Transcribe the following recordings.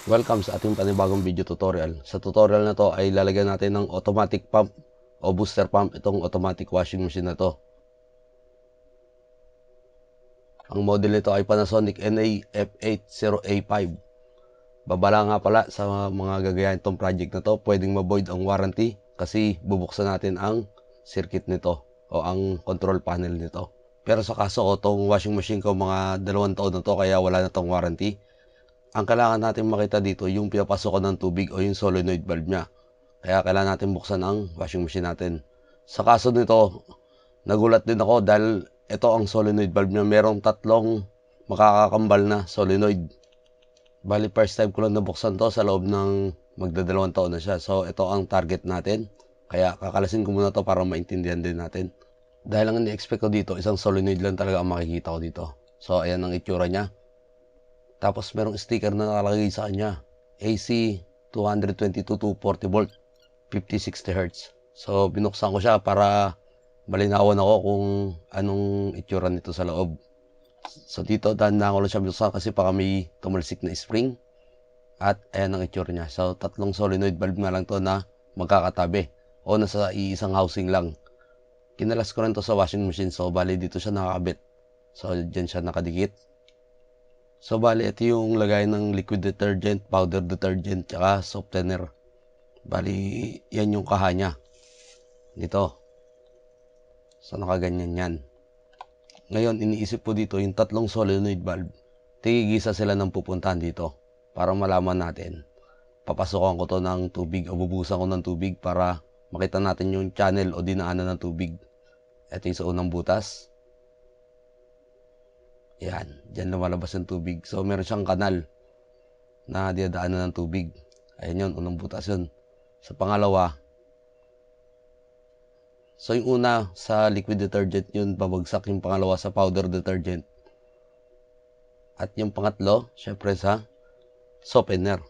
Welcome sa ating panibagong video tutorial. Sa tutorial na to ay lalagyan natin ng automatic pump o booster pump itong automatic washing machine na to. Ang model nito ay Panasonic NA-F80A5. Babala nga pala sa mga gagayahin itong project na to, pwedeng ma-void ang warranty kasi bubuksan natin ang circuit nito o ang control panel nito. Pero sa kaso ko, itong washing machine ko mga 2 taon na to kaya wala na itong warranty. Ang kailangan natin makita dito yung pinapasok ng tubig o yung solenoid valve niya. Kaya kailangan natin buksan ang washing machine natin. Sa kaso nito, nagulat din ako dahil ito ang solenoid valve niya. Merong 3 makakakambal na solenoid. Bali first time ko lang nabuksan to sa loob ng magda 2 taon na siya. So ito ang target natin. Kaya kakalasin ko muna to para maintindihan din natin. Dahil ang ini-expect ko dito, isang solenoid lang talaga ang makikita ko dito. So ayan ang itsura niya. Tapos merong sticker na nakalagay sa kanya. AC 222 to 40 volt, 50-60 Hz. So binuksan ko siya para malinawan ako kung anong itsura nito sa loob. So dito dahan-dahan ko lang siya binuksan kasi baka may tumalsik na spring. At ayan ang itsura niya. So 3 solenoid valve na lang to na magkakatabi o nasa iisang housing lang. Kinalas ko rin to sa washing machine. So bali dito siya nakakabit. So dyan siya nakadikit. So bali ito yung lagay ng liquid detergent, powder detergent, tsaka softener. Bali yan yung kaha niya. Dito. So nakaganyan yan. Ngayon iniisip ko dito yung 3 solenoid valve. Tigigisa sila ng pupuntahan dito para malaman natin. Papasokan ko to ng tubig o bubusan ko ng tubig para makita natin yung channel o dinaanan ng tubig. Ito yung sa unang butas. Yan, dyan lumalabas yung tubig. So, meron siyang kanal na dinadaanan ng tubig. Ayan yun, unang butas yun. Sa pangalawa, so yung una sa liquid detergent yun, babagsak yung pangalawa sa powder detergent. At yung pangatlo, syempre sa softener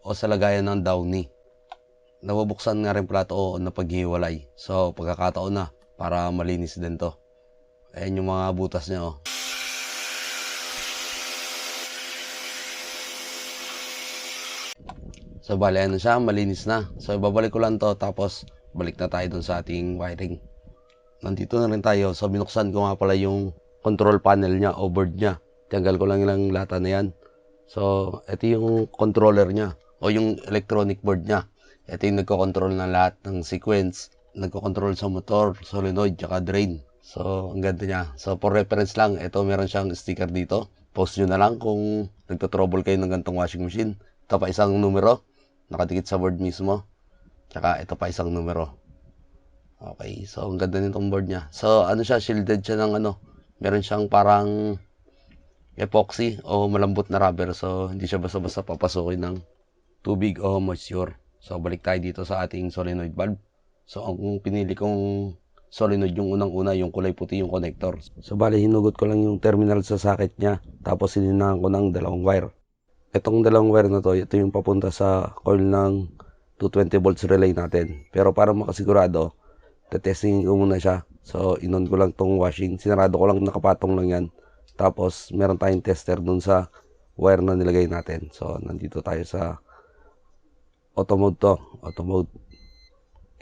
o sa lagayan ng Downy. Nabubuksan nga rin pala ito o napaghiwalay. So, pagkakataon na para malinis din to. Ayan yung mga butas niya oh. So, bali, ano siya, malinis na. So, ibabalik ko lang to tapos balik na tayo dun sa ating wiring. Nandito na rin tayo. So, binuksan ko nga pala yung control panel niya o board niya. Tanggal ko lang yung lata na yan. So, ito yung controller niya o yung electronic board niya. Ito yung nagko-control ng lahat ng sequence. Nagko-control sa motor, solenoid, tsaka drain. So, ang ganda niya. So, for reference lang, ito meron siyang sticker dito. Post nyo na lang kung nagto-trouble kayo ng gantong washing machine. Ito pa isang numero. Nakadikit sa board mismo. Tsaka ito pa isang numero. Okay, so ang ganda nitong board niya. So ano siya, shielded siya ng ano. Meron siyang parang epoxy o malambot na rubber. So hindi siya basta-basta papasukin ng tubig o moisture. So balik tayo dito sa ating solenoid valve. So ang pinili kong solenoid yung unang-una, yung kulay puti yung connector. So bali hinugot ko lang yung terminal sa socket niya. Tapos sininahan ko ng 2 wire. Itong 2 wire na to, ito yung papunta sa coil ng 220 volts relay natin. Pero para makasigurado, testingin ko muna siya. So, inon ko lang tong washing. Sinarado ko lang, nakapatong lang yan. Tapos, meron tayong tester dun sa wire na nilagay natin. So, nandito tayo sa auto mode to. Auto mode.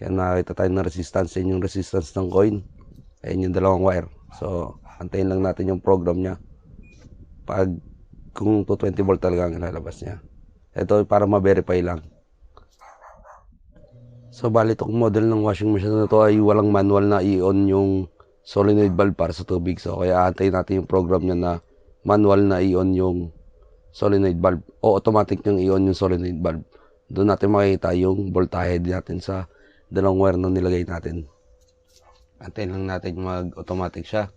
Kaya nakakita tayo ng resistance. Yan yung resistance ng coil. Ayan yung 2 wire. So, antayin lang natin yung program niya. Pag kung 220 volt talaga ang ilalabas niya. Ito para ma-verify lang. So, bali itong model ng washing machine na to ay walang manual na i-on yung solenoid valve para sa tubig. So, kaya antayin natin yung program niya na manual na i-on yung solenoid valve o automatic niyang i-on yung solenoid valve. Doon natin makikita yung voltahe natin sa 2 wire na nilagay natin. Antayin lang natin mag-automatic siya.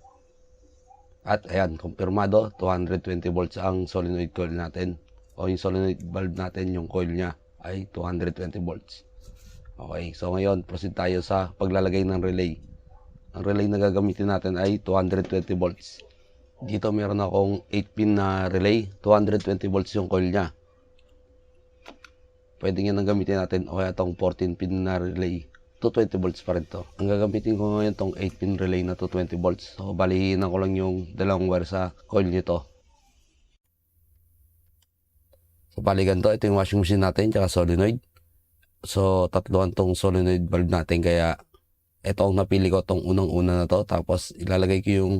At ayan, kumpirmado, 220 volts ang solenoid coil natin. O yung solenoid valve natin, yung coil niya ay 220 volts. Okay, so ngayon, proceed tayo sa paglalagay ng relay. Ang relay na gagamitin natin ay 220 volts. Dito meron akong 8-pin na relay, 220 volts yung coil niya. Pwede nga nang gamitin natin o kaya itong 14-pin na relay. 220 volts pa rin to. Ang gagamitin ko ngayon tong 8-pin relay na 220 volts. So, balihin ko lang yung 2 wire sa coil nito. So bali ganito, ito yung washing machine natin tsaka solenoid. So tatluhan tong solenoid valve natin, kaya ito ang napili ko, tong unang-una na to. Tapos ilalagay ko yung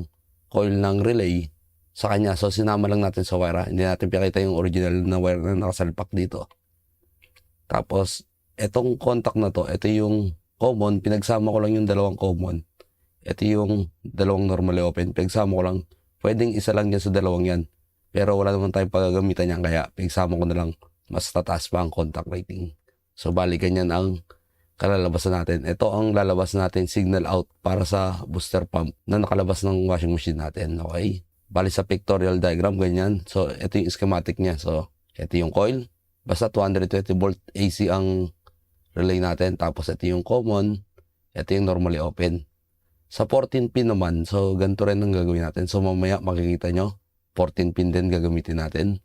coil ng relay sa kanya. So sinama lang natin sa wire, hindi natin pinakita yung original na wire na nakasalpak dito. Tapos etong contact na to, ito yung common, pinagsama ko lang yung dalawang common. Ito yung dalawang normally open, pinagsama ko lang. Pwedeng isa lang yan sa dalawang yan, pero wala naman tayong paggagamitan yan, kaya pinagsama ko na lang, mas tataas pa ang contact rating. So bali ganyan ang kalalabasan natin. Ito ang lalabas natin signal out para sa booster pump na nakalabas ng washing machine natin. Okay, bali sa pictorial diagram ganyan. So ito yung schematic niya. So ito yung coil, basta 220 volt AC ang relay natin. Tapos ito yung common, ito yung normally open. Sa 14 pin naman, so ganito rin ang gagawin natin. So mamaya makikita nyo, 14 pin din gagamitin natin.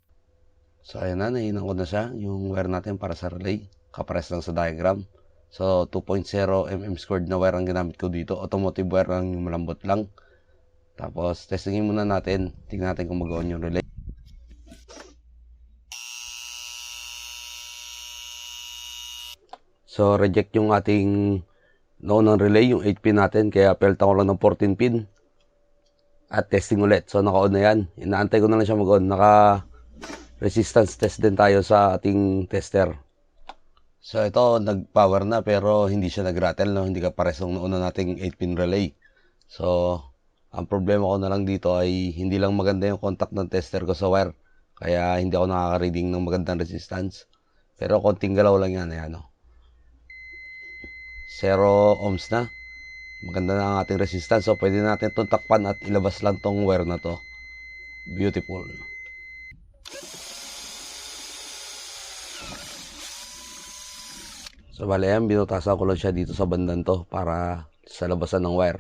So ayan na, nahinan ko na siya, yung wire natin para sa relay. Kapares lang sa diagram. So 2.0 mm squared na wire ang ginamit ko dito. Automotive wire lang, yung malambot lang. Tapos testingin muna natin, tingnan natin kung mag-on yung relay. So reject yung ating noon ng relay, yung 8 pin natin, kaya pelta ko lang ng 14 pin at testing ulit. So naka-on na yan, inaantay ko na lang siya mag-on. Naka resistance test din tayo sa ating tester. So ito nag-power na pero hindi siya nag-rattle, no? Hindi ka pares ng nauna nating 8 pin relay. So ang problema ko na lang dito ay hindi lang maganda yung contact ng tester ko sa wire, kaya hindi ako nakaka-reading ng magandang resistance. Pero konting galaw lang yan, ayan, no? 0 ohms na. Maganda na ang ating resistance. So pwede natin itong takpan at ilabas lang tong wire na to. Beautiful. So bali yan, binutasan ko lang siya dito sa bandan to para sa labasan ng wire.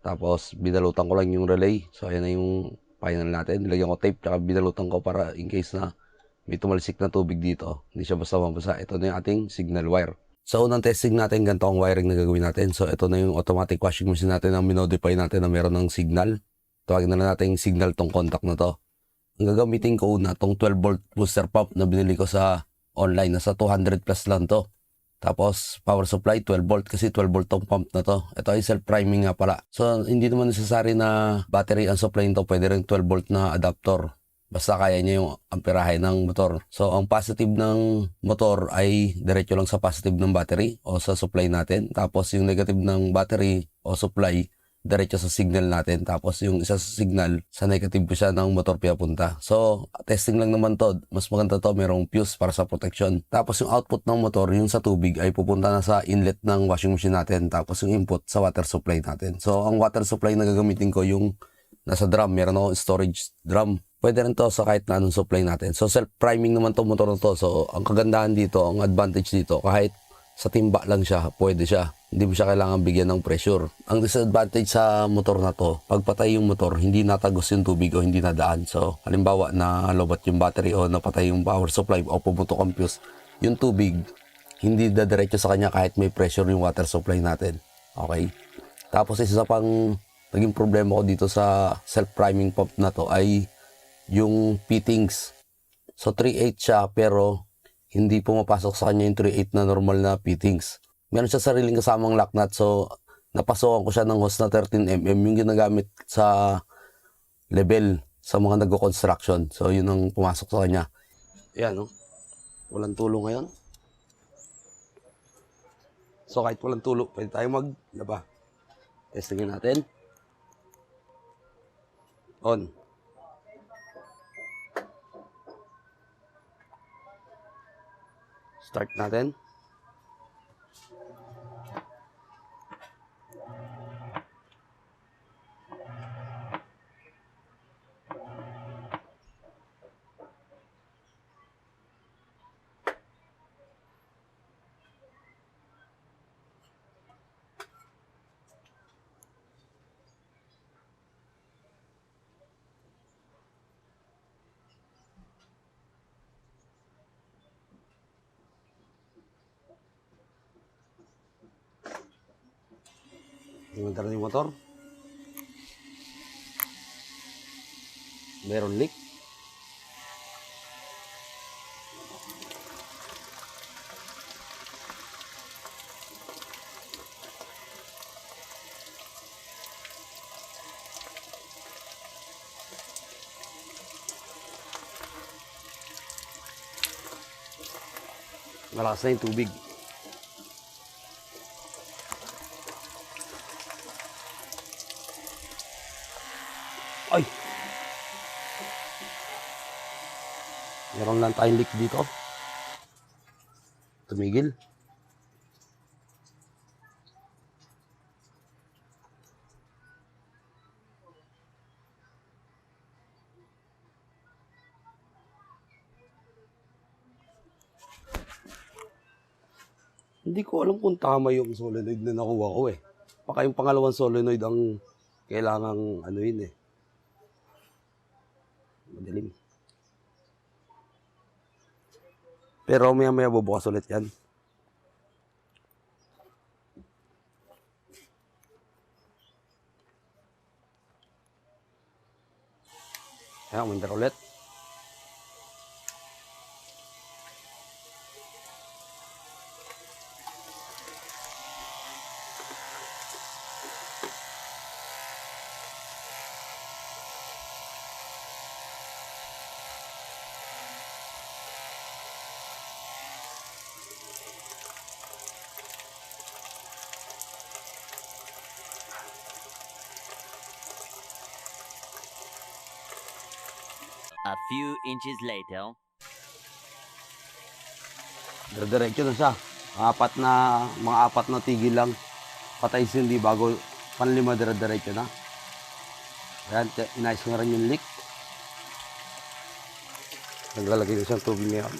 Tapos binalutan ko lang yung relay. So ayan na yung final natin. Nilagyan ko tape, tsaka binalutan ko para in case na may tumalisik na tubig dito, hindi siya basta mabasa. Ito na yung ating signal wire. Sa unang testing natin, ganito ang wiring na gagawin natin. So ito na yung automatic washing machine natin na minodify natin na meron ng signal. Tawagin na lang natin yung signal tong contact na to. Ang gagamitin ko una, tong 12 volt booster pump na binili ko sa online. Nasa 200 plus lang to. Tapos power supply 12 volt, kasi 12 volt tong pump na to. Ito ay self-priming nga pala. So hindi naman necessary na battery ang supply nito. Pwede rin 12 volt na adapter, basta kaya niya yung amperahe ng motor. So ang positive ng motor ay diretso lang sa positive ng battery o sa supply natin. Tapos yung negative ng battery o supply, diretso sa signal natin. Tapos yung isa sa signal, sa negative po siya ng motor pinapunta. So testing lang naman to. Mas maganda to, merong fuse para sa protection. Tapos yung output ng motor, yung sa tubig, ay pupunta na sa inlet ng washing machine natin. Tapos yung input sa water supply natin. So ang water supply na gagamitin ko yung nasa drum. Meron ako storage drum. Pwede rin to sa kahit na anong supply natin. So self-priming naman to motor na to. So ang kagandahan dito, ang advantage dito, kahit sa timba lang siya, pwede siya. Hindi mo siya kailangan bigyan ng pressure. Ang disadvantage sa motor na to, pag patay yung motor, hindi natagos yung tubig o hindi nadaan. So halimbawa na lobat yung battery o napatay yung power supply o pumutok ang fuse, yung tubig hindi dadiretso sa kanya kahit may pressure yung water supply natin. Okay? Tapos isa pang naging problema ko dito sa self-priming pump na to ay yung fittings. So 3/8 siya pero hindi pumapasok sa kanya yung 3/8 na normal na fittings. Meron siya sariling kasamang lock nut, so napasokan ko siya ng hose na 13mm, yung ginagamit sa level sa mga nagko-construction. So yun ang pumasok sa kanya. Ayan, no? Walang tulo ngayon. So kahit walang tulo, pwede tayo maglaba. Testingin natin. On. Start natin. Tingnan yung motor. Meron leak. Malakas na yung tubig. Ay! Meron lang tayong leak dito. Tumigil. Hindi ko alam kung tama yung solenoid na nakuha ko eh. Baka yung pangalawang solenoid ang kailangang ano yun eh. Madilim. Pero maya bubukas ulit yan. Kaya umandar ulit. A few inches later. Diretso na siya. Mga apat na tigil lang. Patay sindi bago panlima diretso na. Ayan, inayos na rin yung leak. Naglalagay na siyang tubig ngayon.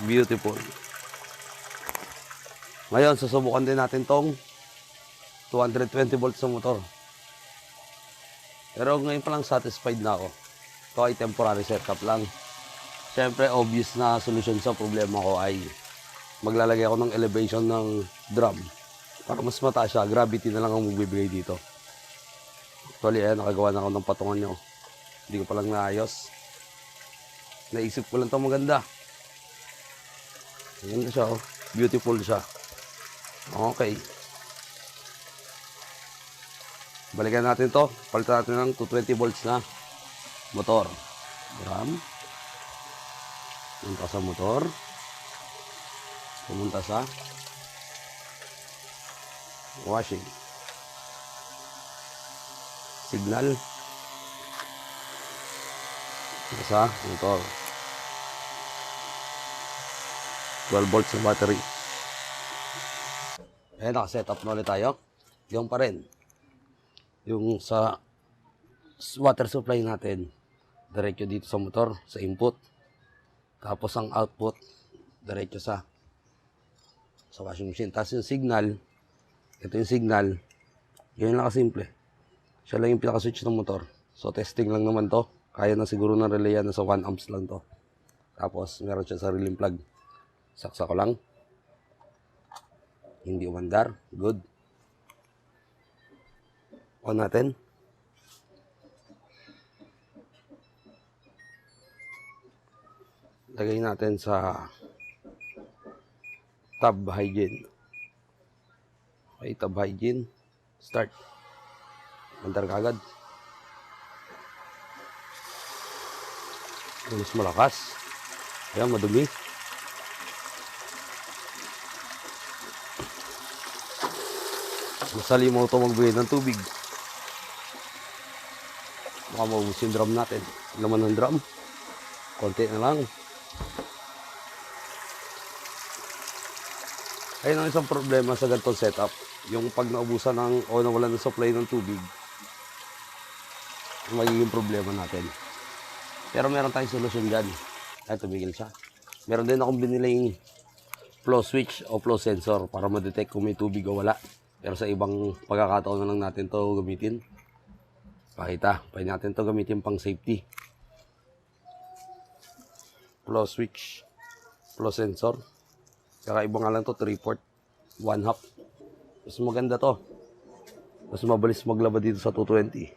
Beautiful. Ngayon, susubukan din natin tong 220 volts sa motor. Pero ngayon pa lang satisfied na ako. Ito ay temporary setup lang. Siyempre, obvious na solution sa problema ko ay maglalagay ako ng elevation ng drum. Para mas mataas siya, gravity na lang ang magbibigay dito. Actually, ayan, nakagawa na ako ng patungan nyo. Hindi ko palang naayos. Naisip ko lang ito maganda. Maganda siya, oh. Beautiful siya. Okay. Balikan natin to. Palitan natin ng 220 volts na motor. Drum. Pumunta sa motor. Pumunta sa washing. Signal. Pumunta sa motor. 12 volts sa battery. Ayan, nakaset up na ulit tayo. Yung pa rin. Yung sa water supply natin, diretso dito sa motor, sa input. Tapos ang output, diretso sa washing machine. Tapos yung signal, ito yung signal, yun lang kasimple. Siya lang yung pinaka-switch ng motor. So testing lang naman to. Kaya na siguro ng relay yan, nasa 1 amps lang to. Tapos meron siya sariling plug. Saksa ko lang. Hindi umandar. Good. On natin. Lagay natin sa tab hygiene. Okay, tab hygiene. Start. Mandar kagad. Mas malakas. Ayan, madumi. Masali mo ito magbigay ng tubig. Baka maubos yung drum natin. Laman ng drum. Konti na lang. Ayun ang isang problema sa ganitong setup. Yung pag naubusan o nawalan ng supply ng tubig, magiging problema natin. Pero meron tayong solusyon dyan. Ay, tumigil siya. Meron din akong biniling flow switch o flow sensor para ma-detect kung may tubig o wala. Pero sa ibang pagkakataon na lang natin to gamitin. Pakita, pwede natin to gamitin pang safety. Flow switch, flow sensor. Kakaiba nga lang to, 3/4, 1/2. Mas maganda to. Mas mabilis maglaba dito sa 220.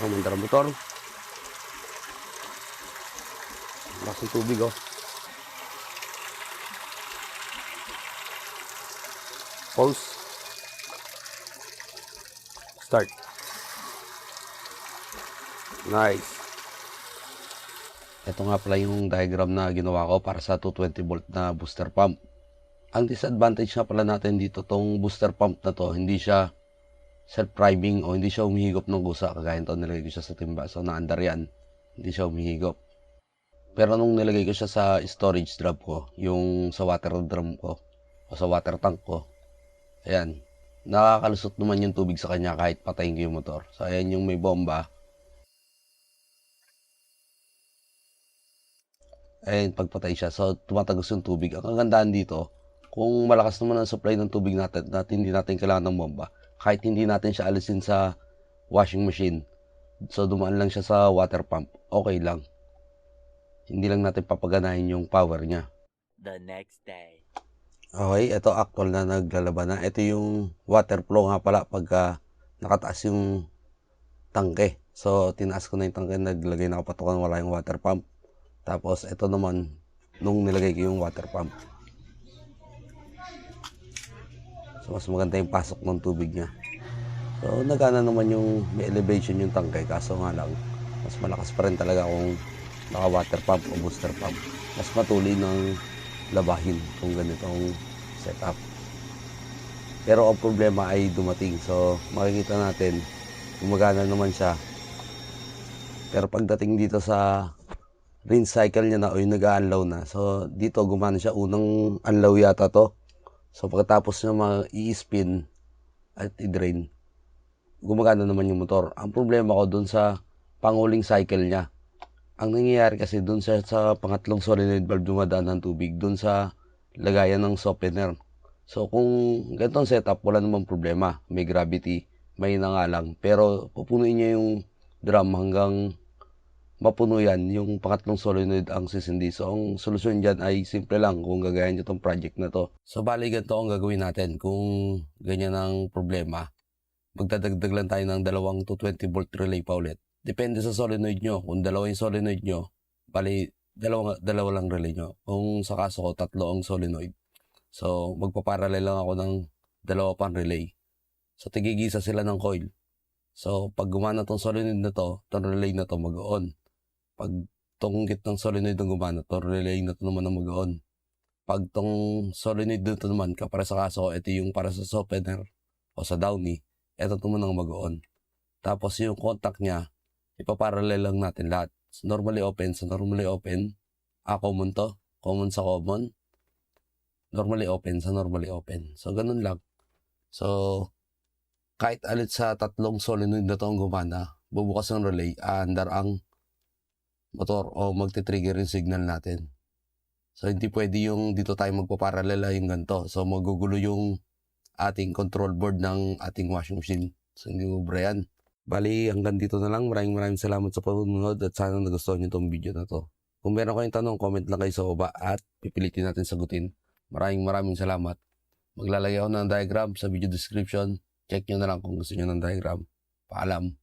Mandar ang motor. Lakas ng tubig, oh. Pause. Start. Nice. Ito nga pala yung diagram na ginawa ko para sa 220 volt na booster pump. Ang disadvantage nga pala natin dito, tong booster pump na to, hindi siya self-priming o hindi siya humihigop ng kusa. Kagaya nito, nilagay ko siya sa timba. So, naandar yan. Hindi siya humihigop. Pero nung nilagay ko siya sa storage drum ko, yung sa water drum ko, o sa water tank ko, ayan, nakakalusot naman yung tubig sa kanya kahit patayin ko yung motor. So, ayan yung may bomba. Ayan, pagpatay siya. So, tumatagos yung tubig. Ang kagandaan dito, kung malakas naman ang supply ng tubig natin at hindi natin kailangan ng bomba, kahit hindi natin siya alisin sa washing machine, so dumaan lang siya sa water pump, okay lang. Hindi lang natin papaganahin yung power niya. The next day. Okay, ito actual na naglalaban na. Ito yung water flow nga pala pagka nakataas yung tangke. So, tinaas ko na yung tangke, naglagay na ako patukan, wala yung water pump. Tapos, ito naman, nung nilagay ko yung water pump. So, mas maganda yung pasok ng tubig niya. So, nagana naman yung may elevation yung tangke. Kaso nga lang, mas malakas pa rin talaga kung naka-water pump o booster pump. Mas matuloy ng labahin kung ganitong setup. Pero ang problema ay dumating. So, makikita natin, gumagana naman siya. Pero pagdating dito sa rinse cycle niya na o yung nag-a-unload na. So, dito gumana siya. Unang unload yata to. So, pagkatapos niya i-spin at i-drain, gumagana naman yung motor. Ang problema ko dun sa panguling cycle niya. Ang nangyayari kasi dun sa pangatlong solenoid valve dumadaan ng tubig, dun sa lagayan ng softener. So, kung ganitong setup, wala namang problema. May gravity, may na nga lang. Pero, pupunuin niya yung drum hanggang mapuno yan, yung pangatlong solenoid ang sisindi. So, ang solusyon dyan ay simple lang kung gagayan nyo itong project na to. So, bali ganito ang gagawin natin kung ganyan ang problema. Magdadagdag lang tayo ng dalawang 220 volt relay pa ulit. Depende sa solenoid nyo. Kung dalawa yung solenoid nyo, bali dalawa lang relay nyo. Kung sa kaso ko, 3 ang solenoid. So, magpaparallel lang ako ng dalawa pang relay. So, tigigisa sila ng coil. So, pag gumana tong solenoid na to, tong relay na to mag-on. Pag tong gitnang solenoid na gumana, tong relay na to naman na mag-on. Pag tong solenoid na to naman, para sa kaso, ito yung para sa softener o sa downy, ito naman ang mag-on. Tapos yung contact niya, ipaparallel lang natin lahat. So, normally open sa normally open. Common to. Common sa common. Normally open sa normally open. So, ganun lang. So, kahit alit sa 3 solenoid na to ang gumana, bubukas ang relay, aandar ang motor o magti-trigger yung signal natin. So, hindi pwede yung dito tayo magpaparallel yung ganito. So, magugulo yung ating control board ng ating washing machine. So, hindi mo bra yan. Bali, hanggang dito na lang. Maraming salamat sa panonood at sana nagustuhan nyo itong video na to. Kung meron kayong tanong, comment lang kayo sa baba at pipilitin natin sagutin. Maraming salamat. Maglalagay ako ng diagram sa video description. Check nyo na lang kung gusto nyo ng diagram. Paalam.